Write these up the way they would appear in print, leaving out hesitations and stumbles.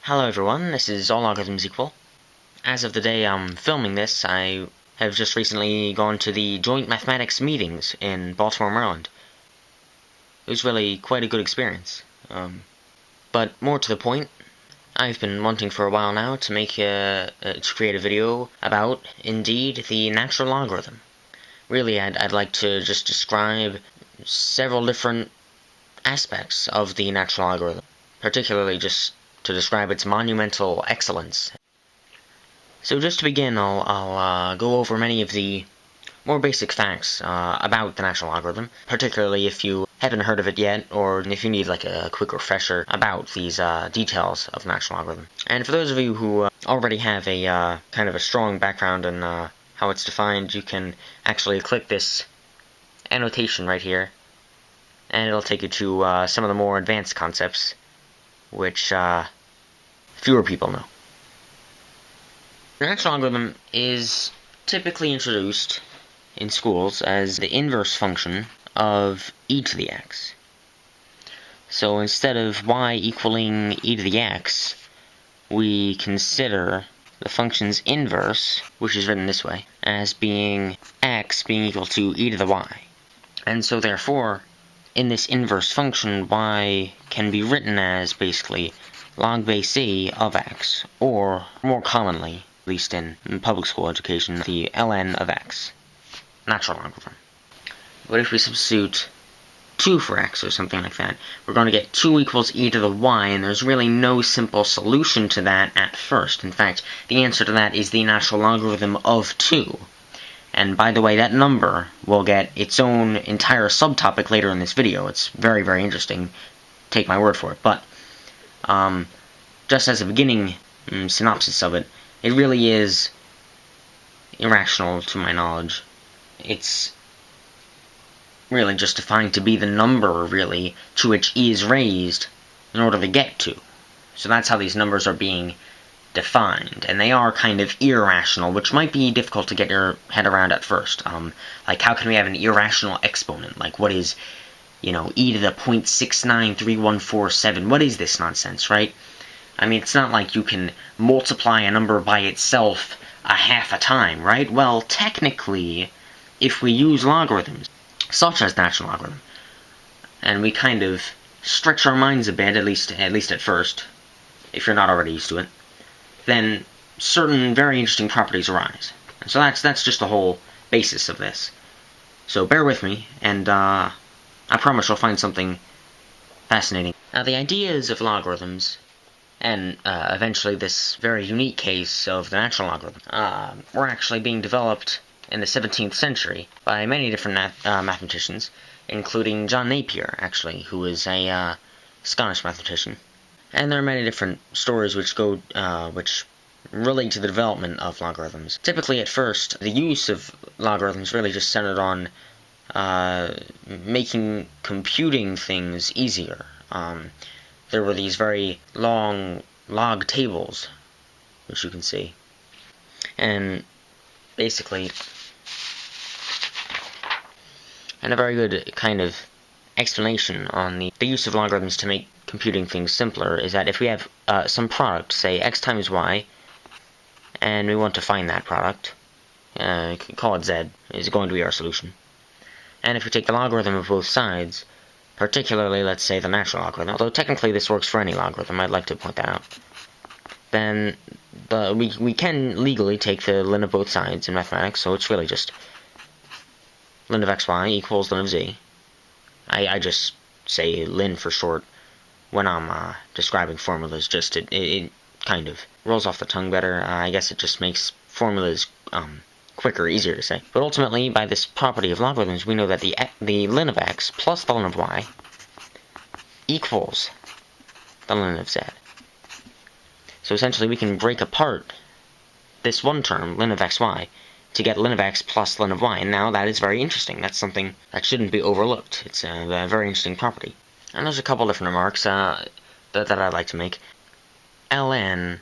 Hello everyone, this is allLogarithmsEqual. As of the day I'm filming this, I have just recently gone to the joint mathematics meetings in Baltimore, Maryland. It was really quite a good experience. But more to the point, I've been wanting for a while now to create a video about, indeed, the natural logarithm. Really, I'd like to just describe several different aspects of the natural logarithm, particularly just to describe its monumental excellence. So just to begin, I'll go over many of the more basic facts about the natural logarithm, particularly if you haven't heard of it yet, or if you need like a quick refresher about these details of the natural logarithm. And for those of you who already have a kind of a strong background in how it's defined, you can actually click this annotation right here, and it'll take you to some of the more advanced concepts, which fewer people know. The natural logarithm is typically introduced in schools as the inverse function of e to the x. So instead of y equaling e to the x, we consider the function's inverse, which is written this way, as being x being equal to e to the y. And so therefore, in this inverse function, y can be written as basically log base e of x, or more commonly, at least in public school education, the ln of x, natural logarithm. But if we substitute 2 for x or something like that, we're going to get 2 equals e to the y, and there's really no simple solution to that at first. In fact, the answer to that is the natural logarithm of 2. And by the way, that number will get its own entire subtopic later in this video. It's very, very interesting. Take my word for it. But just as a beginning synopsis of it, it really is irrational to my knowledge. It's really just defined to be the number, really, to which e is raised in order to get to. So that's how these numbers are being defined, and they are kind of irrational, which might be difficult to get your head around at first. Like, how can we have an irrational exponent? Like, what is, e to the 0.693147? What is this nonsense, right? I mean, it's not like you can multiply a number by itself a half a time, right? Well, technically, if we use logarithms, such as natural logarithm, and we kind of stretch our minds a bit, at least at first, if you're not already used to it, then certain very interesting properties arise. And so that's just the whole basis of this. So bear with me, and I promise you'll find something fascinating. Now, the ideas of logarithms, and eventually this very unique case of the natural logarithm, were actually being developed in the 17th century by many different mathematicians, including John Napier, actually, who is a Scottish mathematician. And there are many different stories which relate to the development of logarithms. Typically, at first, the use of logarithms really just centered on making computing things easier. There were these very long log tables, which you can see. And basically, and a very good kind of explanation on the use of logarithms to make computing things simpler is that if we have some product, say x times y, and we want to find that product, call it z, is going to be our solution. And if we take the logarithm of both sides, particularly, let's say, the natural logarithm, although technically this works for any logarithm, I'd like to point that out, then we can legally take the ln of both sides in mathematics, so it's really just ln of xy equals ln of z. I just say ln for short when I'm describing formulas, just it kind of rolls off the tongue better. I guess it just makes formulas quicker, easier to say. But ultimately, by this property of logarithms, we know that the ln of x plus the ln of y equals the ln of z. So essentially, we can break apart this one term, ln of xy, to get ln of x plus ln of y, and now that is very interesting. That's something that shouldn't be overlooked. It's a very interesting property. And there's a couple different remarks that I'd like to make. ln,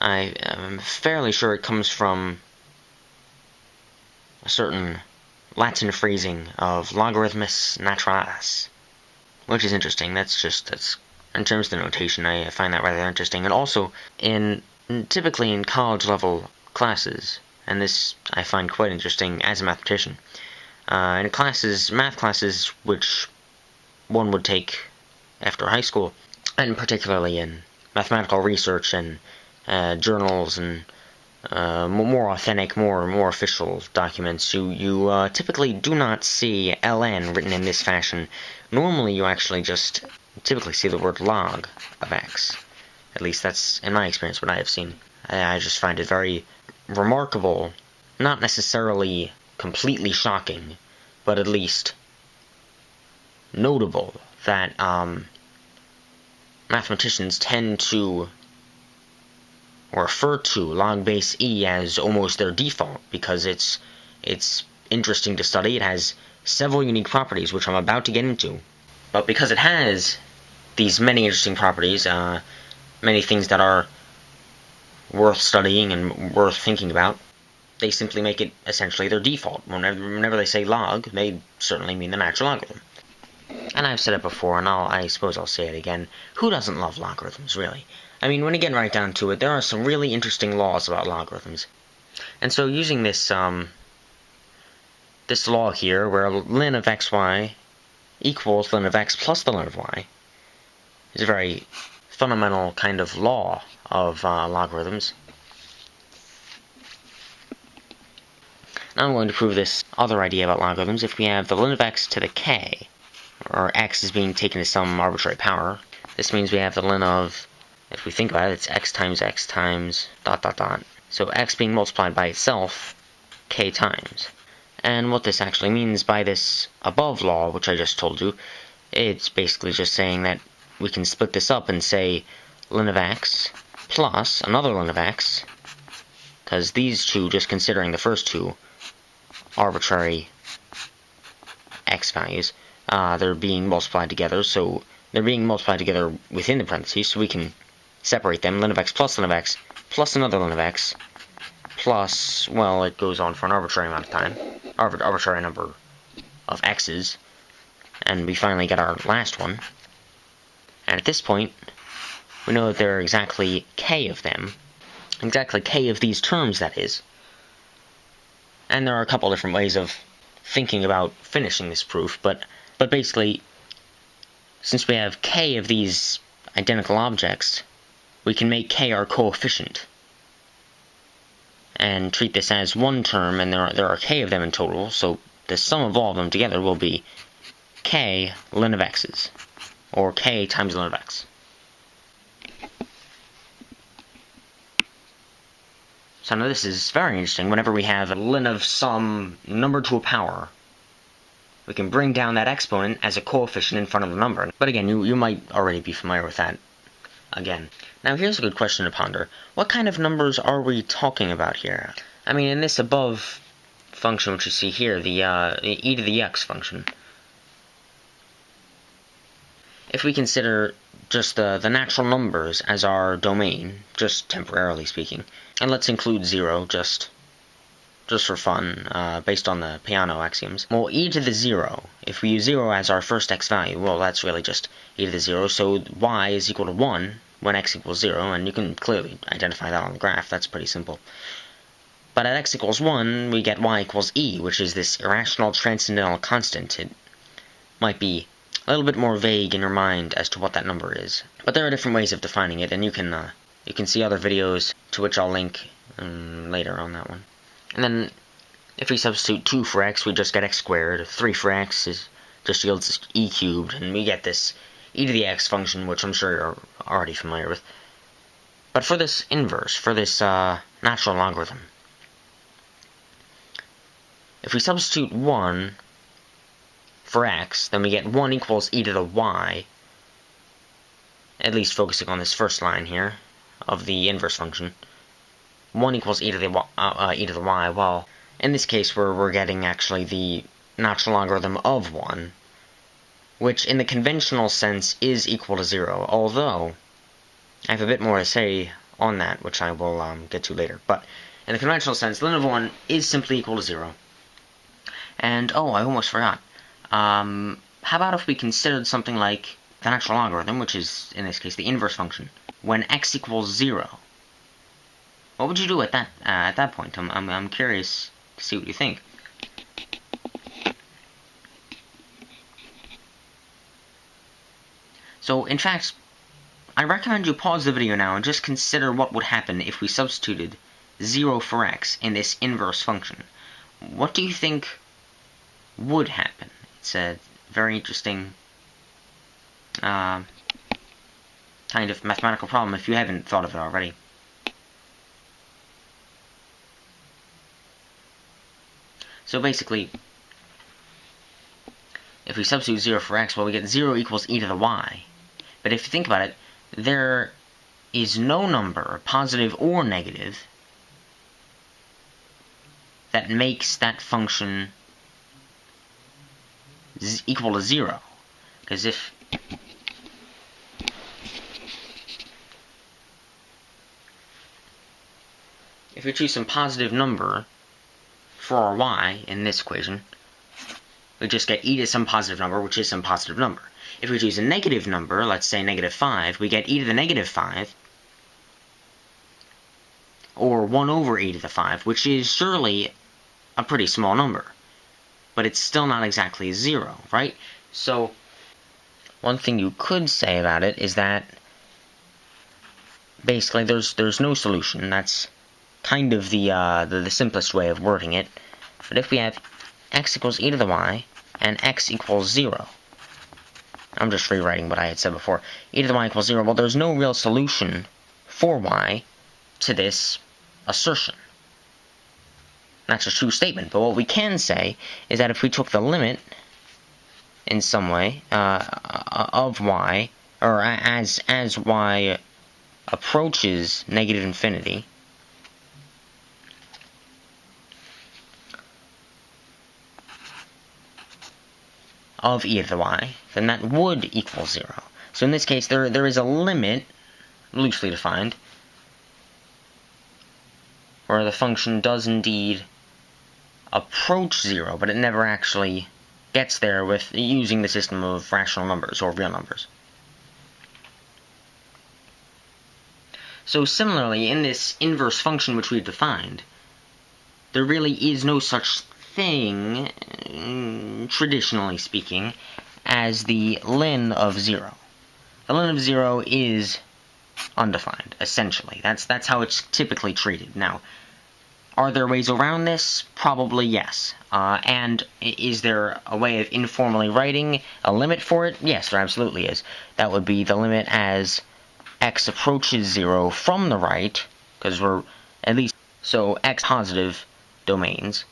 I'm fairly sure it comes from a certain Latin phrasing of Logarithmus Naturalis, which is interesting. That's in terms of the notation, I find that rather interesting. And also, typically in college-level classes, and this I find quite interesting as a mathematician, in math classes, which one would take after high school, and particularly in mathematical research and journals and more authentic, more official documents, you typically do not see ln written in this fashion. Normally you actually just typically see the word log of x. At least that's, in my experience, what I have seen. I just find it very remarkable, not necessarily completely shocking, but at least notable that mathematicians tend to refer to log base e as almost their default, because it's interesting to study. It has several unique properties, which I'm about to get into. But because it has these many interesting properties, many things that are worth studying and worth thinking about, they simply make it essentially their default. Whenever they say log, they certainly mean the natural logarithm. And I've said it before, and I suppose I'll say it again. Who doesn't love logarithms, really? I mean, when you get right down to it, there are some really interesting laws about logarithms. And so using this this law here, where ln of xy equals ln of x plus the ln of y, is a very fundamental kind of law of logarithms. Now I'm going to prove this other idea about logarithms. If we have the ln of x to the k, or x is being taken as some arbitrary power, this means we have the ln of, if we think about it, it's x times dot dot dot. So x being multiplied by itself, k times. And what this actually means by this above law, which I just told you, it's basically just saying that we can split this up and say ln of x plus another ln of x, because these two, just considering the first two arbitrary x values, they're being multiplied together, so they're being multiplied together within the parentheses, so we can separate them. Ln of x plus another ln of x, plus, well, it goes on for an arbitrary amount of time, arbitrary number of x's, and we finally get our last one. And at this point, we know that there are exactly k of them, exactly k of these terms, that is. And there are a couple different ways of thinking about finishing this proof, but basically, since we have k of these identical objects, we can make k our coefficient, and treat this as one term, and there are k of them in total, so the sum of all of them together will be k ln of x's, or k times ln of x. So now this is very interesting. Whenever we have ln of some number to a power, we can bring down that exponent as a coefficient in front of the number. But again, you might already be familiar with that again. Now here's a good question to ponder. What kind of numbers are we talking about here? I mean, in this above function which you see here, the e to the x function, if we consider just the natural numbers as our domain, just temporarily speaking, and let's include 0 just for fun, based on the Peano axioms. Well, e to the 0, if we use 0 as our first x value, well, that's really just e to the 0, so y is equal to 1 when x equals 0, and you can clearly identify that on the graph. That's pretty simple. But at x equals 1, we get y equals e, which is this irrational transcendental constant. It might be a little bit more vague in your mind as to what that number is. But there are different ways of defining it, and you can see other videos to which I'll link later on that one. And then, if we substitute 2 for x, we just get x squared. 3 for x just yields e cubed, and we get this e to the x function, which I'm sure you're already familiar with. But for this inverse, for this natural logarithm, if we substitute 1 for x, then we get 1 equals e to the y, at least focusing on this first line here of the inverse function. 1 equals e to the y, well, in this case we're getting actually the natural logarithm of 1, which in the conventional sense is equal to 0, although I have a bit more to say on that, which I will get to later. But in the conventional sense, ln of 1 is simply equal to 0. And, oh, I almost forgot. How about if we considered something like the natural logarithm, which is, in this case, the inverse function, when x equals 0, what would you do at that point? I'm curious to see what you think. So, in fact, I recommend you pause the video now and just consider what would happen if we substituted 0 for x in this inverse function. What do you think would happen? It's a very interesting kind of mathematical problem if you haven't thought of it already. So basically, if we substitute 0 for x, well, we get 0 equals e to the y. But if you think about it, there is no number, positive or negative, that makes that function equal to 0. Because if we choose some positive number for our y in this equation, we just get e to some positive number, which is some positive number. If we choose a negative number, let's say negative 5, we get e to the negative 5, or 1 over e to the 5, which is surely a pretty small number. But it's still not exactly 0, right? So, one thing you could say about it is that basically there's no solution. That's kind of the simplest way of wording it. But if we have x equals e to the y, and x equals 0, I'm just rewriting what I had said before, e to the y equals 0, well, there's no real solution for y to this assertion. That's a true statement, but what we can say is that if we took the limit in some way of y, or as y approaches negative infinity, of e to the y, then that would equal 0. So in this case, there is a limit, loosely defined, where the function does indeed approach 0, but it never actually gets there with using the system of rational numbers or real numbers. So similarly, in this inverse function which we've defined, there really is no such thing, traditionally speaking, as the ln of 0. The ln of 0 is undefined, essentially. That's how it's typically treated. Now, are there ways around this? Probably yes. And is there a way of informally writing a limit for it? Yes, there absolutely is. That would be the limit as x approaches 0 from the right, because we're at least, so x positive domains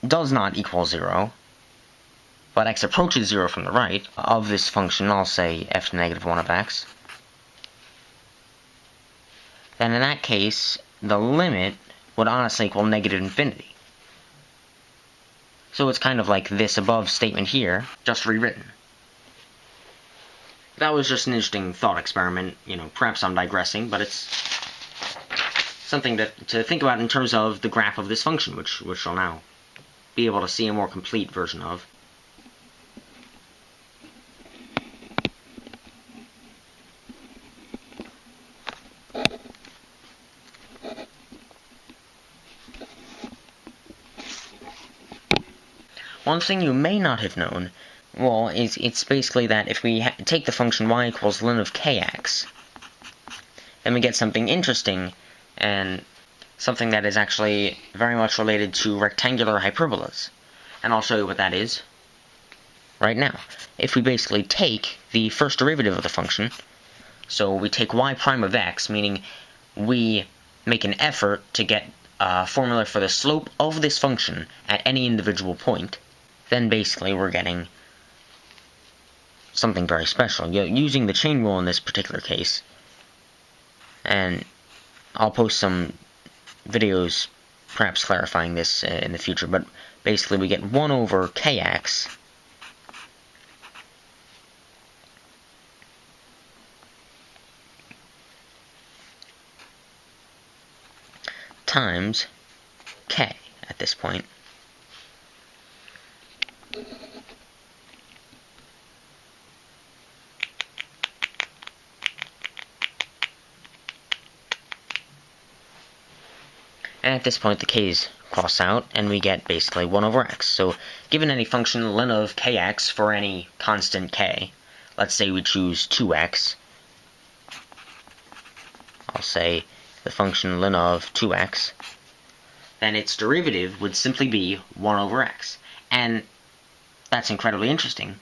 does not equal 0, but x approaches 0 from the right of this function, I'll say f to the negative 1 of x. Then in that case, the limit would honestly equal negative infinity. So it's kind of like this above statement here, just rewritten. That was just an interesting thought experiment. Perhaps I'm digressing, but it's something to think about in terms of the graph of this function, which we'll now be able to see a more complete version of. One thing you may not have known, well, it's basically that if we take the function y equals ln of kx, then we get something interesting, and something that is actually very much related to rectangular hyperbolas. And I'll show you what that is right now. If we basically take the first derivative of the function, so we take y prime of x, meaning we make an effort to get a formula for the slope of this function at any individual point, then basically we're getting something very special, using the chain rule in this particular case. And I'll post some videos perhaps clarifying this in the future, but basically we get 1 over kx times k at this point. And at this point the k's cross out, and we get basically 1 over x. So given any function ln of kx for any constant k, let's say we choose 2x, I'll say the function ln of 2x, then its derivative would simply be 1 over x. And that's incredibly interesting,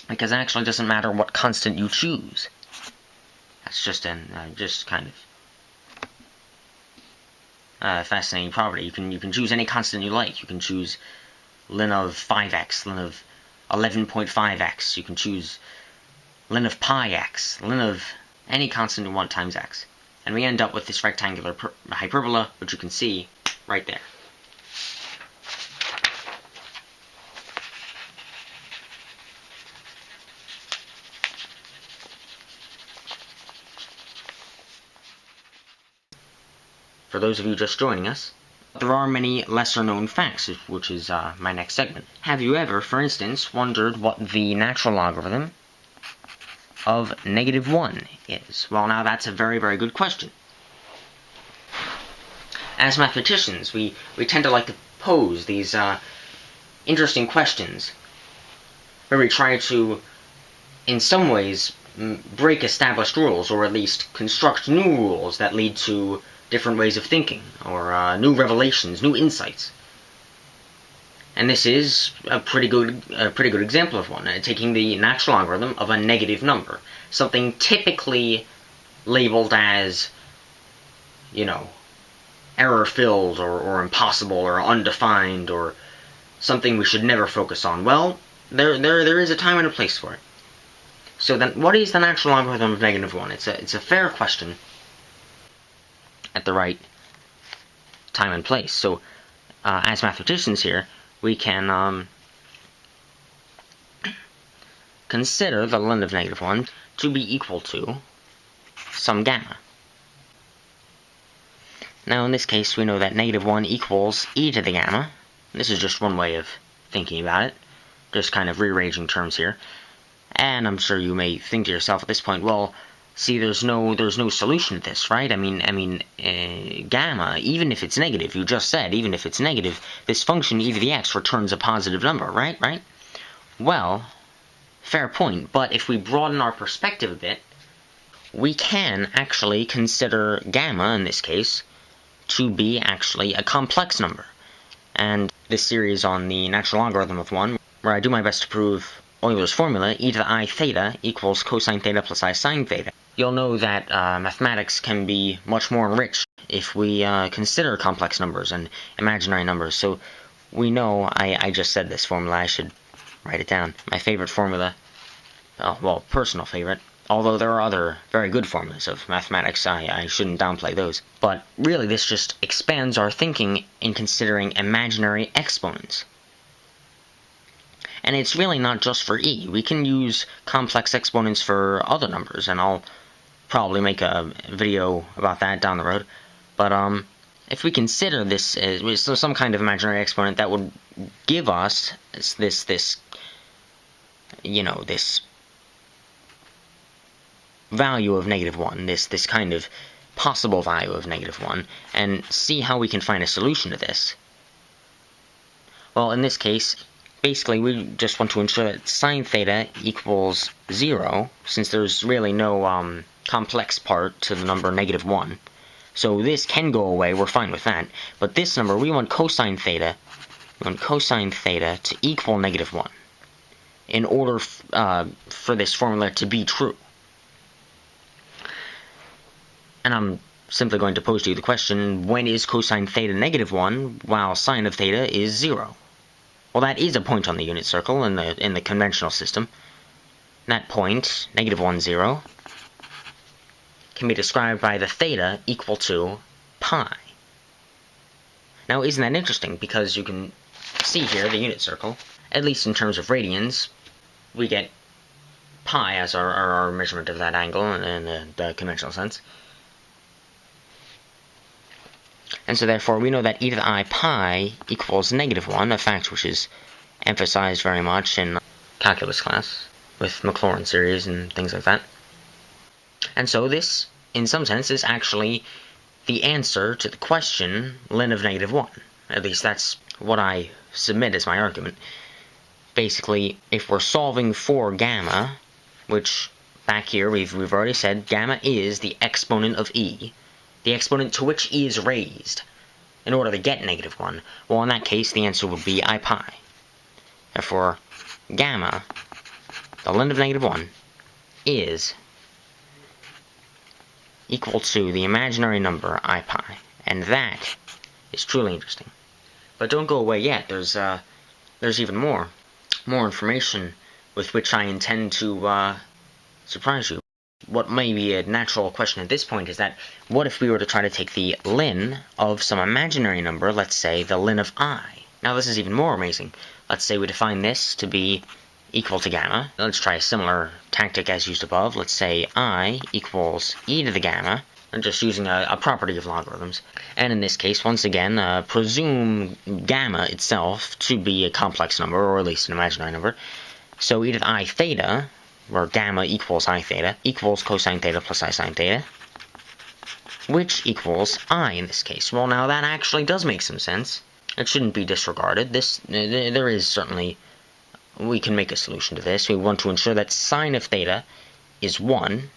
because it actually doesn't matter what constant you choose. That's just just kind of fascinating property. You can choose any constant you like. You can choose ln of 5x, ln of 11.5x. You can choose ln of pi x, ln of any constant you want times x. And we end up with this rectangular hyperbola, which you can see right there. For those of you just joining us, there are many lesser-known facts, which is my next segment. Have you ever, for instance, wondered what the natural logarithm of -1 is? Well, now that's a very, very good question. As mathematicians, we tend to like to pose these interesting questions, where we try to, in some ways, break established rules, or at least construct new rules that lead to different ways of thinking, or new revelations, new insights. And this is a pretty good example of one, taking the natural logarithm of a negative number, something typically labeled as, error-filled, or impossible, or undefined, or something we should never focus on. Well, there is a time and a place for it. So then, what is the natural logarithm of -1? It's a fair question at the right time and place. So, as mathematicians here, we can consider the ln of -1 to be equal to some gamma. Now, in this case, we know that -1 equals e to the gamma. This is just one way of thinking about it, just kind of rearranging terms here. And I'm sure you may think to yourself at this point, well, see, there's no solution to this, right? I mean, gamma, even if it's negative, you just said, even if it's negative, this function e to the x returns a positive number, right? Well, fair point, but if we broaden our perspective a bit, we can actually consider gamma, in this case, to be actually a complex number. And this series on the natural logarithm of 1, where I do my best to prove Euler's formula, e to the I theta equals cosine theta plus I sine theta, you'll know that mathematics can be much more enriched if we consider complex numbers and imaginary numbers. So we know, I just said this formula, I should write it down. My favorite formula, well, personal favorite, although there are other very good formulas of mathematics, I shouldn't downplay those. But really, this just expands our thinking in considering imaginary exponents. And it's really not just for e. We can use complex exponents for other numbers, and I'll probably make a video about that down the road. But if we consider this as some kind of imaginary exponent that would give us this value of -1, this kind of possible value of -1, and see how we can find a solution to this. Well, in this case, basically, we just want to ensure that sine theta equals 0, since there's really no complex part to the number -1. So this can go away, we're fine with that. But this number, we want cosine theta to equal -1 in order for this formula to be true. And I'm simply going to pose to you the question, when is cosine theta -1 while sine of theta is 0? Well, that is a point on the unit circle in the conventional system. That point, -1, 0, can be described by the theta equal to pi. Now, isn't that interesting? Because you can see here the unit circle, at least in terms of radians, we get pi as our measurement of that angle in the conventional sense. And so therefore we know that e to the I pi equals -1, a fact which is emphasized very much in calculus class with Maclaurin series and things like that. And so this, in some sense, is actually the answer to the question ln of negative 1. At least that's what I submit as my argument. Basically, if we're solving for gamma, which back here we've already said gamma is the exponent of e, the exponent to which e is raised, in order to get negative 1, well, in that case, the answer would be I pi. Therefore, gamma, the ln of negative 1, is equal to the imaginary number I pi. And that is truly interesting. But don't go away yet. There's even more information with which I intend to surprise you. What may be a natural question at this point is that, what if we were to try to take the ln of some imaginary number, let's say the ln of I? Now this is even more amazing. Let's say we define this to be equal to gamma. Let's try a similar tactic as used above. Let's say I equals e to the gamma. I'm just using a property of logarithms. And in this case, once again, presume gamma itself to be a complex number, or at least an imaginary number. So e to the I theta, where gamma equals I theta, equals cosine theta plus I sine theta, which equals I in this case. Well, now that actually does make some sense. It shouldn't be disregarded. There is certainly, we can make a solution to this. We want to ensure that sine of theta is 1,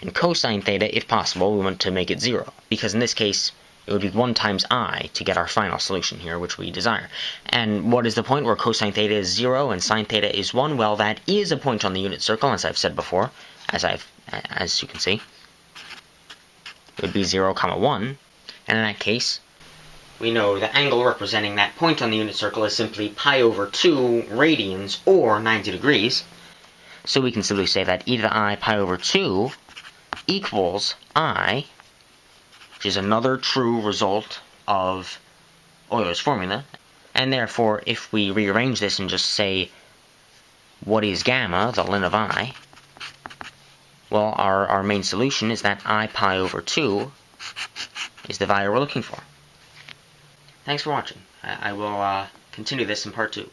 and cosine theta, if possible, we want to make it 0, because in this case, it would be 1 times I to get our final solution here, which we desire. And what is the point where cosine theta is 0 and sine theta is 1? Well, that is a point on the unit circle, as I've said before, as you can see. It would be 0, 1, and in that case, we know the angle representing that point on the unit circle is simply pi over 2 radians, or 90 degrees. So we can simply say that e to the I pi over 2 equals I, which is another true result of Euler's formula. And therefore, if we rearrange this and just say, what is gamma, the ln of I? Well, our main solution is that I pi over 2 is the value we're looking for. Thanks for watching. I will continue this in part 2.